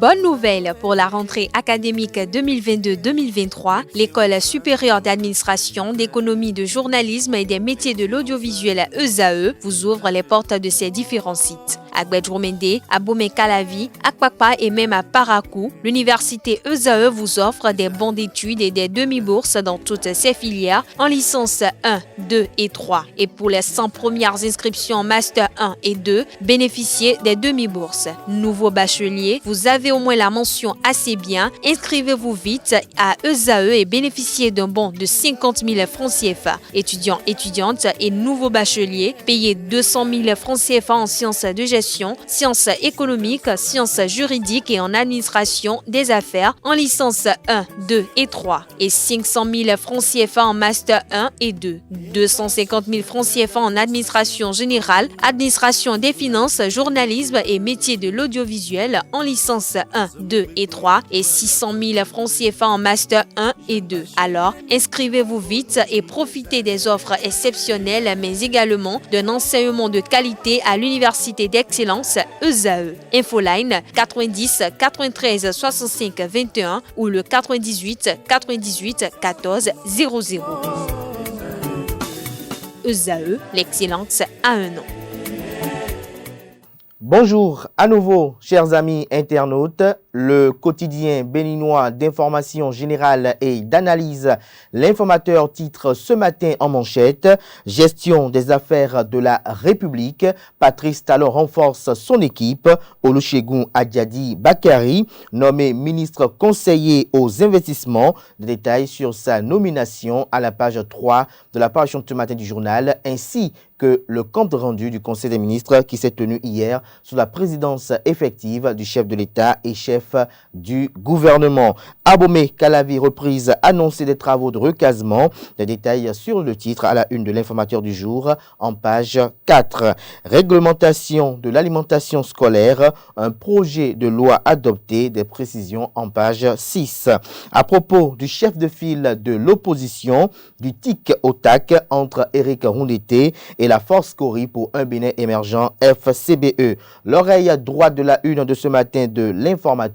Bonne nouvelle pour la rentrée académique 2022-2023, l'École supérieure d'administration, d'économie, de journalisme et des métiers de l'audiovisuel ESAE vous ouvre les portes de ses différents sites. À Gbedjomende, à Bomé-Calavi, à Kpakpa et même à Parakou, l'université ESAE vous offre des bons d'études et des demi-bourses dans toutes ses filières en licence 1, 2 et 3. Et pour les 100 premières inscriptions en master 1 et 2, bénéficiez des demi-bourses. Nouveau bachelier, vous avez au moins la mention assez bien. Inscrivez-vous vite à ESAE et bénéficiez d'un bon de 50 000 francs CFA. Étudiants, étudiantes et nouveaux bacheliers, payez 200 000 francs CFA en sciences de gestion, sciences économiques, sciences juridiques et en administration des affaires en licence 1, 2 et 3 et 500 000 francs CFA en master 1 et 2, 250 000 francs CFA en administration générale, administration des finances, journalisme et métiers de l'audiovisuel en licence 1, 2 et 3 et 600 000 francs CFA en master 1 et 2. Alors, inscrivez-vous vite et profitez des offres exceptionnelles mais également d'un enseignement de qualité à l'université d'excellence ESAE. Infoline 90 93 65 21 ou le 98 98 14 00. ESAE, l'excellence à un nom. Bonjour à nouveau, chers amis internautes. Le quotidien béninois d'information générale et d'analyse, l'Informateur titre ce matin en manchette « Gestion des affaires de la République ». Patrice Talon renforce son équipe. Olusegun Adjadi Bakari, nommé ministre conseiller aux investissements. Des détails sur sa nomination à la page 3 de la parution de ce matin du journal, ainsi que le compte rendu du Conseil des ministres qui s'est tenu hier sous la présidence effective du chef de l'État et chef du gouvernement. À Bomé-Calavi, reprise annoncée des travaux de recasement. Des détails sur le titre à la une de l'Informateur du jour en page 4. Réglementation de l'alimentation scolaire, un projet de loi adopté, des précisions en page 6. À propos du chef de file de l'opposition, du tic au tac entre Éric Rondeté et la Force Cori pour un Bénin émergent FCBE. L'oreille droite de la une de ce matin de l'Informateur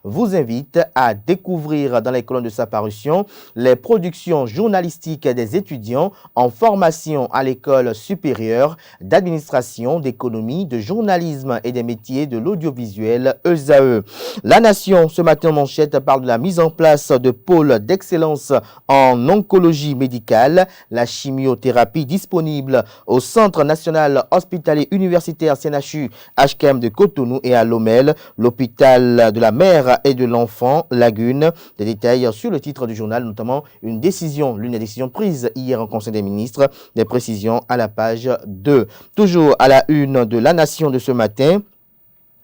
vous invite à découvrir dans les colonnes de sa parution les productions journalistiques des étudiants en formation à l'école supérieure d'administration, d'économie, de journalisme et des métiers de l'audiovisuel ESAE. La Nation, ce matin en manchette, parle de la mise en place de pôles d'excellence en oncologie médicale, la chimiothérapie disponible au Centre national hospitalier universitaire CNHU HKM de Cotonou et à Lomel, l'hôpital de la mère et de l'enfant Lagune. Des détails sur le titre du journal, notamment l'une des décisions prises hier en Conseil des ministres, des précisions à la page 2. Toujours à la une de La Nation de ce matin,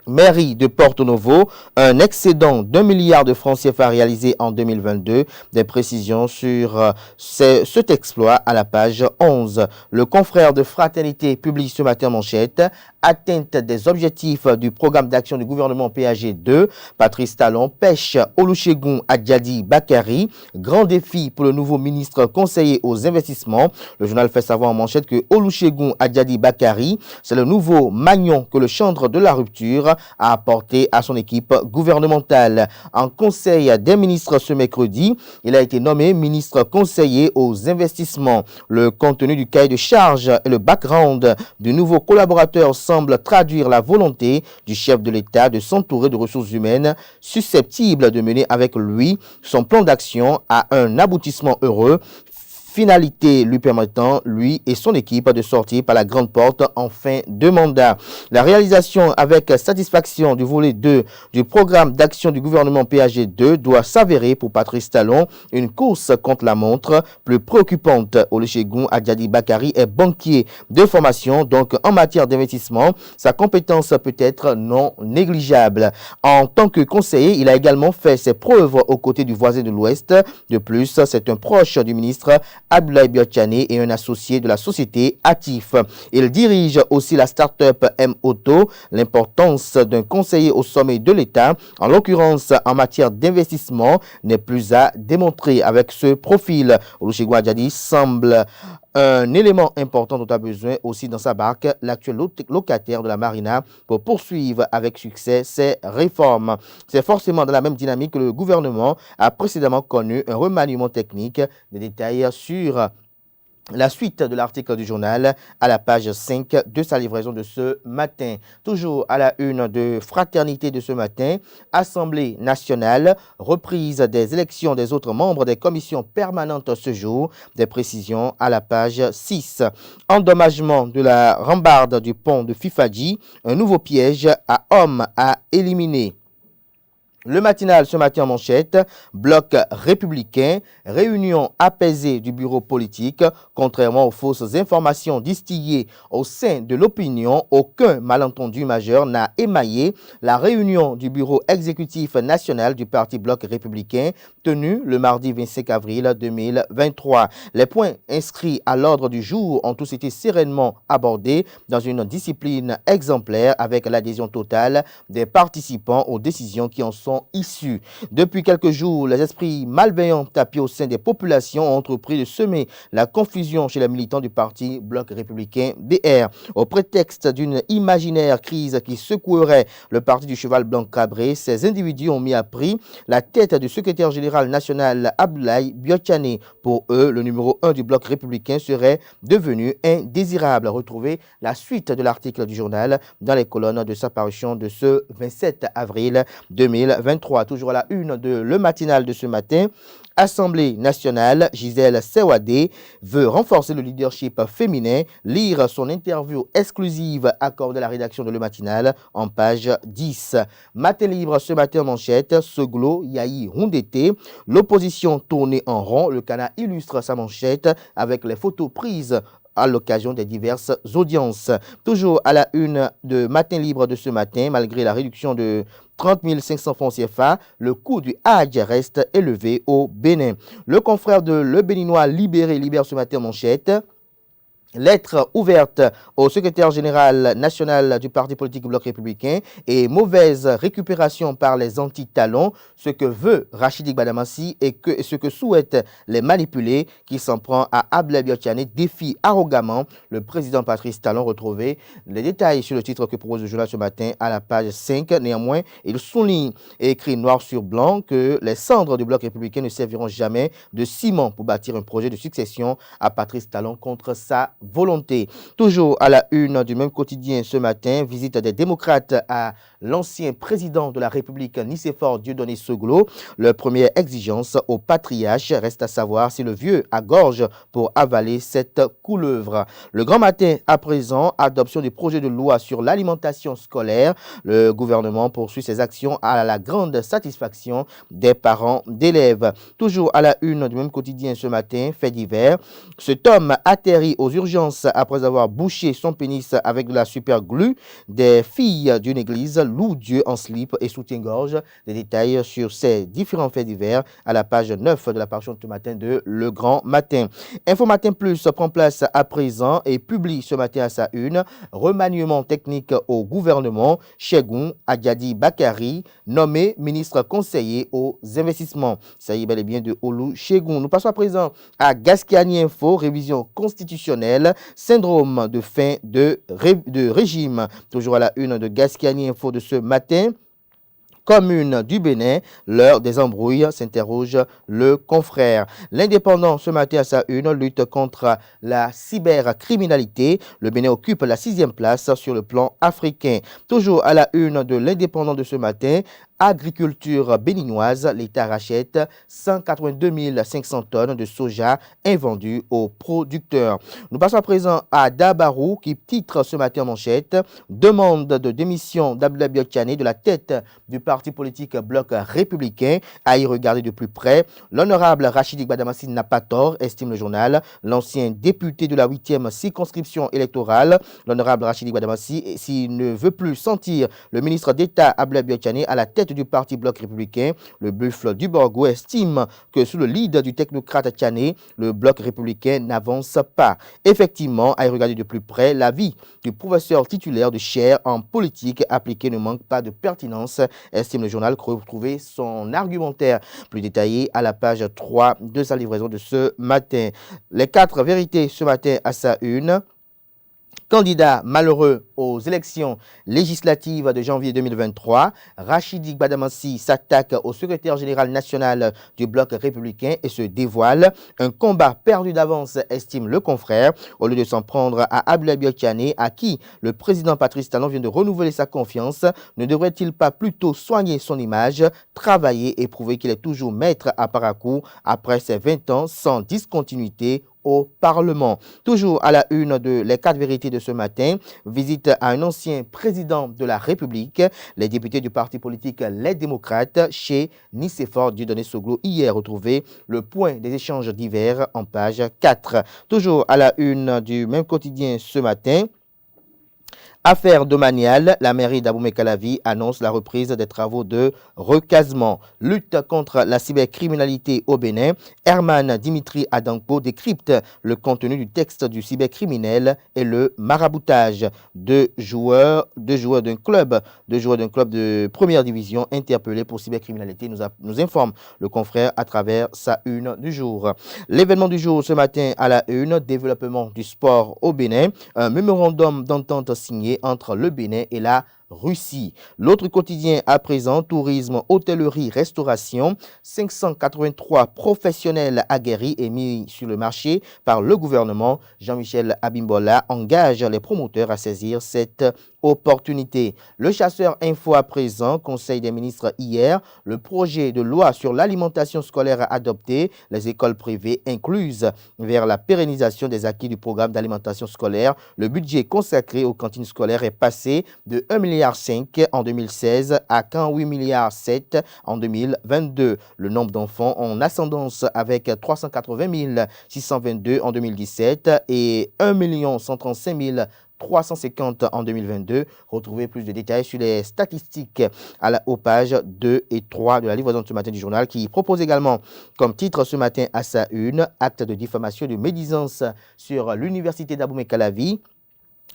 mairie de Porto Novo, un excédent d'1 milliard de francs CFA réalisé en 2022. Des précisions sur cet exploit à la page 11. Le confrère de Fraternité publie ce matin en manchette « Atteinte des objectifs du programme d'action du gouvernement PAG 2 ». Patrice Talon pêche Olusegun Adjadi Bakari. Grand défi pour le nouveau ministre conseiller aux investissements. Le journal fait savoir en manchette que Olusegun Adjadi Bakari, c'est le nouveau maillon que le chantre de la rupture a apporté à son équipe gouvernementale. En conseil des ministres ce mercredi, il a été nommé ministre conseiller aux investissements. Le contenu du cahier de charge et le background du nouveau collaborateur semble traduire la volonté du chef de l'État de s'entourer de ressources humaines susceptibles de mener avec lui son plan d'action à un aboutissement heureux. Finalité lui permettant, lui et son équipe, de sortir par la grande porte en fin de mandat. La réalisation avec satisfaction du volet 2 du programme d'action du gouvernement PAG 2 doit s'avérer pour Patrice Talon une course contre la montre plus préoccupante. Olusegun Adjadi Bakari est banquier de formation, donc en matière d'investissement, sa compétence peut être non négligeable. En tant que conseiller, il a également fait ses preuves aux côtés du voisin de l'Ouest. De plus, c'est un proche du ministre Abdoulaye Biotchane et un associé de la société Atif. Il dirige aussi la start-up M-Auto. L'importance d'un conseiller au sommet de l'État, en l'occurrence en matière d'investissement, n'est plus à démontrer avec ce profil. Olusegun Adjadi semble Un élément important dont a besoin aussi dans sa barque l'actuel locataire de la Marina pour poursuivre avec succès ses réformes. C'est forcément dans la même dynamique que le gouvernement a précédemment connu un remaniement technique. Des détails sur la suite de l'article du journal à la page 5 de sa livraison de ce matin. Toujours à la une de Fraternité de ce matin, Assemblée nationale, reprise des élections des autres membres des commissions permanentes ce jour. Des précisions à la page 6. Endommagement de la rambarde du pont de Fifadji, un nouveau piège à hommes à éliminer. Le matinal ce matin en manchette, bloc républicain, réunion apaisée du bureau politique. Contrairement aux fausses informations distillées au sein de l'opinion, aucun malentendu majeur n'a émaillé la réunion du bureau exécutif national du parti bloc républicain tenue le mardi 25 avril 2023. Les points inscrits à l'ordre du jour ont tous été sereinement abordés dans une discipline exemplaire avec l'adhésion totale des participants aux décisions qui en sont issus. Depuis quelques jours, les esprits malveillants tapis au sein des populations ont entrepris de semer la confusion chez les militants du parti Bloc républicain BR. Au prétexte d'une imaginaire crise qui secouerait le parti du cheval blanc cabré, ces individus ont mis à prix la tête du secrétaire général national Abdoulaye Biotchane. Pour eux, le numéro 1 du Bloc républicain serait devenu indésirable. Retrouvez la suite de l'article du journal dans les colonnes de sa parution de ce 27 avril 2023. Toujours à la une de Le Matinal de ce matin, Assemblée nationale, Gisèle Sewade veut renforcer le leadership féminin. Lire son interview exclusive accordée à la rédaction de Le Matinal en page 10. Matin libre ce matin en manchette, Soglo Yahi Rundete, l'opposition tournée en rond. Le Cana illustre sa manchette avec les photos prises à l'occasion des diverses audiences. Toujours à la une de Matin libre de ce matin, malgré la réduction de 30 500 francs CFA, le coût du Hadj reste élevé au Bénin. Le confrère de Le Béninois libère ce matin manchette. Lettre ouverte au secrétaire général national du parti politique Bloc républicain et mauvaise récupération par les anti-talons, ce que veut Rachidi Gbadamassi et ce que souhaitent les manipulés qui s'en prend à Abdoulaye Biotchane défie arrogamment le président Patrice Talon. Retrouvé les détails sur le titre que propose le journal ce matin à la page 5. Néanmoins, il souligne et écrit noir sur blanc que les cendres du Bloc républicain ne serviront jamais de ciment pour bâtir un projet de succession à Patrice Talon contre sa volonté. Toujours à la une du même quotidien ce matin, visite des démocrates à l'ancien président de la République Nicéphore Dieudonné Soglo. Leur première exigence au patriarche reste à savoir si le vieux a gorge pour avaler cette couleuvre. Le grand matin à présent, adoption du projet de loi sur l'alimentation scolaire. Le gouvernement poursuit ses actions à la grande satisfaction des parents d'élèves. Toujours à la une du même quotidien ce matin, fait divers. Cet homme atterrit aux urgences après avoir bouché son pénis avec de la super glue. Des filles d'une église louent Dieu en slip et soutien-gorge. Des détails sur ces différents faits divers à la page 9 de la parution de ce matin de Le Grand Matin. Info Matin Plus prend place à présent et publie ce matin à sa une remaniement technique au gouvernement. Chegoun Adjadi Bakari nommé ministre conseiller aux investissements. Ça y est bel et bien de Olu Chegoun. Nous passons à présent à Gascani Info, révision constitutionnelle. Syndrome de fin de régime. Toujours à la une de Gascani Info de ce matin. Commune du Bénin, l'heure des embrouilles, s'interroge le confrère. L'Indépendant ce matin à sa une, lutte contre la cybercriminalité. Le Bénin occupe la 6e place sur le plan africain. Toujours à la une de l'Indépendant de ce matin, agriculture béninoise, l'État rachète 182 500 tonnes de soja invendues aux producteurs. Nous passons à présent à Dabarou qui titre ce matin en manchette demande de démission d'Abdoulaye Biotchane de la tête du parti politique Bloc républicain. À y regarder de plus près, l'honorable Rachidi Gbadamassi n'a pas tort, estime le journal. L'ancien député de la 8e circonscription électorale, l'honorable Rachidi Gbadamassi, s'il ne veut plus sentir le ministre d'État Abdoulaye Biotchane à la tête tête du parti Bloc républicain, le Buffle du Borgo, estime que sous le lead du technocrate Tchané, le Bloc républicain n'avance pas. Effectivement, à y regarder de plus près, l'avis du professeur titulaire de chaire en politique appliquée ne manque pas de pertinence, estime le journal. Retrouver son argumentaire plus détaillé à la page 3 de sa livraison de ce matin. Les 4 vérités ce matin à sa une. Candidat malheureux aux élections législatives de janvier 2023, Rachidi Gbadamassi s'attaque au secrétaire général national du Bloc républicain et se dévoile. Un combat perdu d'avance, estime le confrère, au lieu de s'en prendre à Abdoulaye Tchané, à qui le président Patrice Talon vient de renouveler sa confiance. Ne devrait-il pas plutôt soigner son image, travailler et prouver qu'il est toujours maître à Parakou après ses 20 ans sans discontinuité au Parlement? Toujours à la une de Les 4 vérités de ce matin, visite à un ancien président de la République. Les députés du parti politique Les Démocrates chez Nicéphore Dieudonné Soglo hier retrouvé le point des échanges divers en page 4. Toujours à la une du même quotidien ce matin, affaire domaniale, la mairie d'Abomey-Calavi annonce la reprise des travaux de recasement. Lutte contre la cybercriminalité au Bénin, Herman Dimitri Adanko décrypte le contenu du texte du cybercriminel et le maraboutage. Deux joueurs d'un club de première division interpellés pour cybercriminalité, nous informe le confrère à travers sa une du jour. L'événement du jour ce matin à la une, développement du sport au Bénin, un mémorandum d'entente signé entre le Bénin et la Russie. L'autre quotidien à présent, tourisme, hôtellerie, restauration, 583 professionnels aguerris et mis sur le marché par le gouvernement. Jean-Michel Abimbola engage les promoteurs à saisir cette opportunité. Le chasseur info à présent, Conseil des ministres hier, le projet de loi sur l'alimentation scolaire adopté, les écoles privées incluses vers la pérennisation des acquis du programme d'alimentation scolaire. Le budget consacré aux cantines scolaires est passé de 1,5 milliard en 2016 à 8,7 milliards en 2022. Le nombre d'enfants en ascendance avec 380 622 en 2017 et 1 135 350 en 2022. Retrouvez plus de détails sur les statistiques aux pages 2 et 3 de la livraison de ce matin du journal, qui propose également comme titre ce matin à sa une, acte de diffamation de médisance sur l'université d'Abomey-Calavi.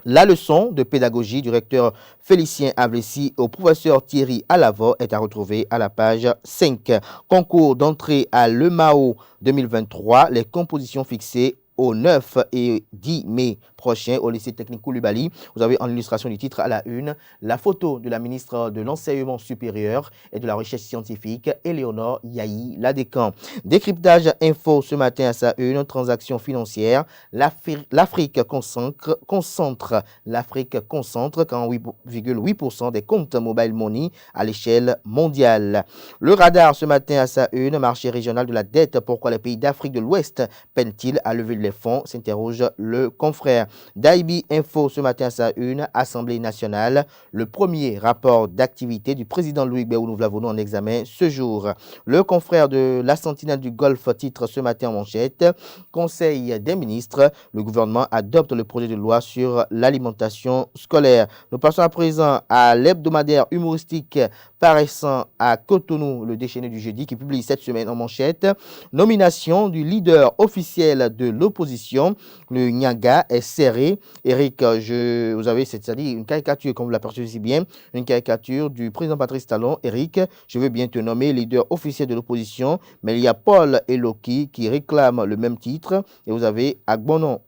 La leçon de pédagogie du recteur Félicien Avlessi au professeur Thierry Alavo est à retrouver à la page 5. Concours d'entrée à l'EMAO 2023, les compositions fixées au 9 et 10 mai prochain au lycée technique Koulibaly. Vous avez en illustration du titre à la une la photo de la ministre de l'Enseignement supérieur et de la Recherche scientifique, Éléonore Yahi Ladécan. Décryptage info ce matin à sa une, transaction financière. L'Afrique concentre 48,8% des comptes mobile money à l'échelle mondiale. Le radar ce matin à sa une, marché régional de la dette. Pourquoi les pays d'Afrique de l'Ouest peinent-ils à lever les fonds, s'interroge le confrère. Daibi Info ce matin à sa une, Assemblée nationale, le premier rapport d'activité du président Louis Gbagbo nous l'avons en examen ce jour. Le confrère de la Sentinelle du Golfe titre ce matin en manchette, Conseil des ministres, le gouvernement adopte le projet de loi sur l'alimentation scolaire. Nous passons à présent à l'hebdomadaire humoristique paraissant à Cotonou, le déchaîné du jeudi, qui publie cette semaine en manchette, nomination du leader officiel de l'opposition, le Nyaga est serré. Eric, vous avez c'est-à-dire une caricature, comme vous l'apercevez si bien, une caricature du président Patrice Talon. Eric, je veux bien te nommer leader officiel de l'opposition, mais il y a Paul et Loki qui réclament le même titre, et vous avez Agbonon.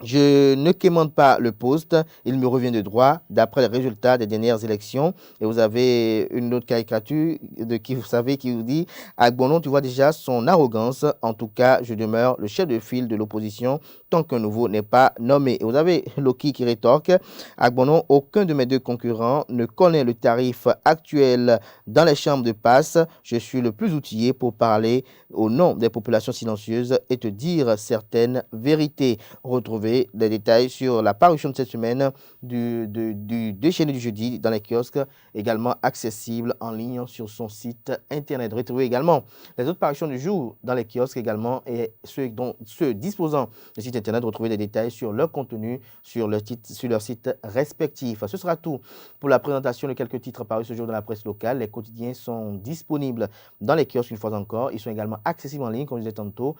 Je ne quémande pas le poste, il me revient de droit d'après les résultats des dernières élections. Et vous avez une autre caricature qui vous dit Agbonon, tu vois déjà son arrogance. En tout cas, je demeure le chef de file de l'opposition tant qu'un nouveau n'est pas nommé. Et vous avez Loki qui rétorque Agbonon, aucun de mes deux concurrents ne connaît le tarif actuel dans les chambres de passe. Je suis le plus outillé pour parler au nom des populations silencieuses et te dire certaines vérités. Retrouvez des détails sur la parution de cette semaine du déchaîné du jeudi dans les kiosques, également accessible en ligne sur son site internet. Retrouvez également les autres parutions du jour dans les kiosques également et ceux disposant de site internet Internet. Retrouvez des détails sur leur contenu sur leur site respectif. Ce sera tout pour la présentation de quelques titres parus ce jour dans la presse locale. Les quotidiens sont disponibles dans les kiosques une fois encore. Ils sont également accessibles en ligne, comme je disais tantôt.